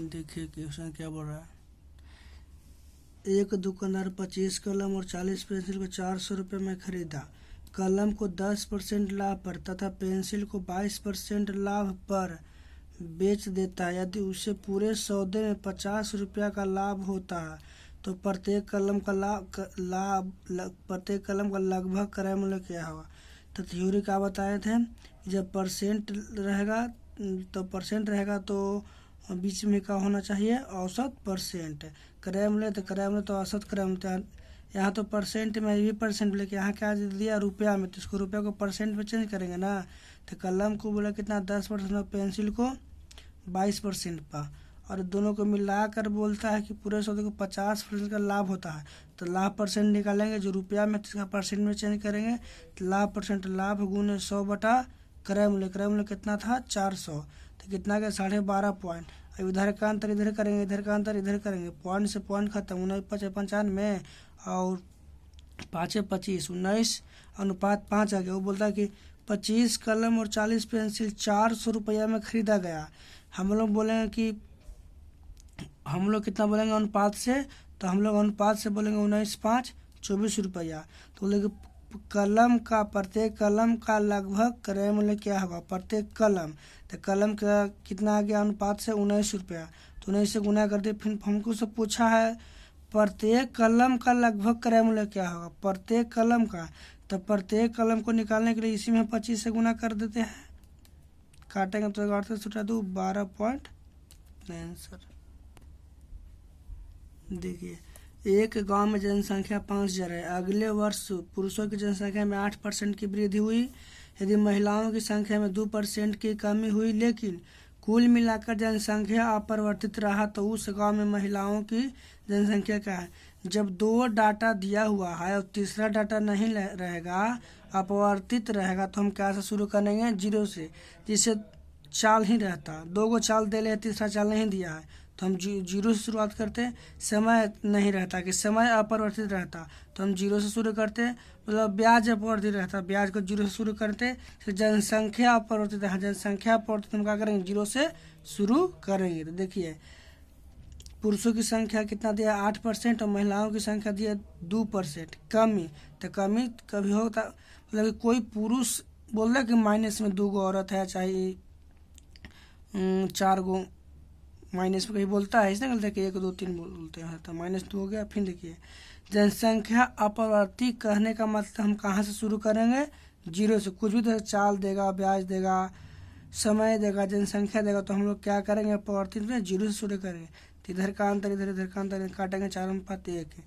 देखिए क्वेश्चन क्या बोल रहा है। एक दुकानदार 25 कलम और 40 पेंसिल को 400 रुपये में खरीदा। कलम को 10% लाभ पर तथा पेंसिल को 22% लाभ पर बेच देता है। यदि उसे पूरे सौदे में 50 रुपया का लाभ होता है तो प्रत्येक कलम का लगभग क्रय मूल्य क्या होगा। तो थ्योरी क्या बताए थे, जब परसेंट रहेगा तो बीच में क्या होना चाहिए, औसत परसेंट। क्रय मूल्य तो औसत क्रय मूल्य। यहाँ तो परसेंट में भी परसेंट, लेकिन यहाँ क्या दिया रुपया में, तो इसको रुपया को परसेंट में चेंज करेंगे ना। तो कलम को बोला कितना 10% और पेंसिल को 22% पर, और दोनों को मिलाकर बोलता है कि पूरे सौदे को 50% का लाभ होता है। तो लाभ परसेंट निकालेंगे जो रुपया में, तो इसका परसेंट में चेंज करेंगे। तो लाभ परसेंट लाभ गुने 100 बटा क्रय मूल्य कितना था 400, तो कितना गया 12.5 पॉइंट। अब इधर का अंतर इधर करेंगे, इधर का अंतर इधर करेंगे, पॉइंट से पॉइंट खत्म। 19 और 5 25, 19:5 आ गया। वो बोलता है कि 25 कलम और 40 पेंसिल 400 रुपया में खरीदा गया। हम लोग कितना बोलेंगे अनुपात से, तो हम लोग अनुपात से बोलेंगे 19:5 24 रुपया। तो बोले कि प्रत्येक कलम का लगभग क्रय मूल्य क्या होगा, प्रत्येक कलम। तो कलम का कितना आ गया अनुपात से 19 रुपया, तो 19 से गुना कर दिए। फिर हमको से पूछा है प्रत्येक कलम का लगभग क्रय मूल्य क्या होगा, प्रत्येक कलम का। तो प्रत्येक कलम को निकालने के लिए इसी में 25 से गुना कर देते हैं, काटेंगे तो 8 से छुटा 12.9 आंसर। देखिए, एक गांव में जनसंख्या 5000 है। अगले वर्ष पुरुषों की जनसंख्या में 8% की वृद्धि हुई। यदि महिलाओं की संख्या में 2% की कमी हुई, लेकिन कुल मिलाकर जनसंख्या अपरिवर्तित रहा, तो उस गांव में महिलाओं की जनसंख्या क्या है। जब 2 डाटा दिया हुआ है और तीसरा डाटा नहीं रहेगा, अपरिवर्तित रहेगा, तो हम क्या से शुरू करेंगे, 0 से। जिससे चाल ही रहता, 2 को चाल दे ले, तीसरा चाल नहीं दिया है, तो हम 0 से शुरुआत करते हैं। समय नहीं रहता कि समय अपरिवर्तित रहता, तो हम 0 से शुरू करते हैं। मतलब ब्याज अपरिवर्तित रहता, ब्याज को 0 से शुरू करते हैं। तो जनसंख्या अपरिवर्तित है, जनसंख्या अपरिवर्तित हम क्या करेंगे, 0 से शुरू करेंगे। तो देखिए, पुरुषों की संख्या कितना दिया 8% और महिलाओं की संख्या दिया 2% कमी। तो कमी कभी होता, मतलब कि कोई पुरुष बोल रहा है कि माइनस में 2 औरत है, चाहे 4 गो माइनस में कहीं बोलता है, इसने गलती कि 1 2 3 बोलते हैं, तो -2 हो गया। फिर देखिए, जनसंख्या अपरिवर्तित कहने का मतलब हम कहाँ से शुरू करेंगे, 0 से। कुछ भी तो चाल देगा, ब्याज देगा, समय देगा, जनसंख्या देगा, तो हम लोग क्या करेंगे, अपरिवर्तित में 0 से शुरू करेंगे। तो इधर का अंतर इधर का अंतर काटेंगे, 4:1 है।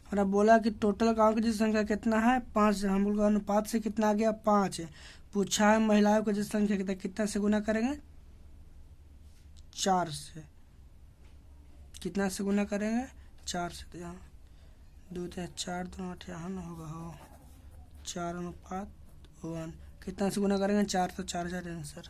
और अब बोला कि टोटल गाँव की जनसंख्या कितना है 5, हम लोग अनुपात से कितना आ गया 5 है। पूछा है महिलाओं की जनसंख्या कितना से गुना करेंगे, 4 से। कितना से गुना करेंगे, 4 से। तो यहाँ 2 4 2 8 यहाँ न होगा, हो 4:1। कितना से गुना करेंगे, 4, तो 4000 आंसर।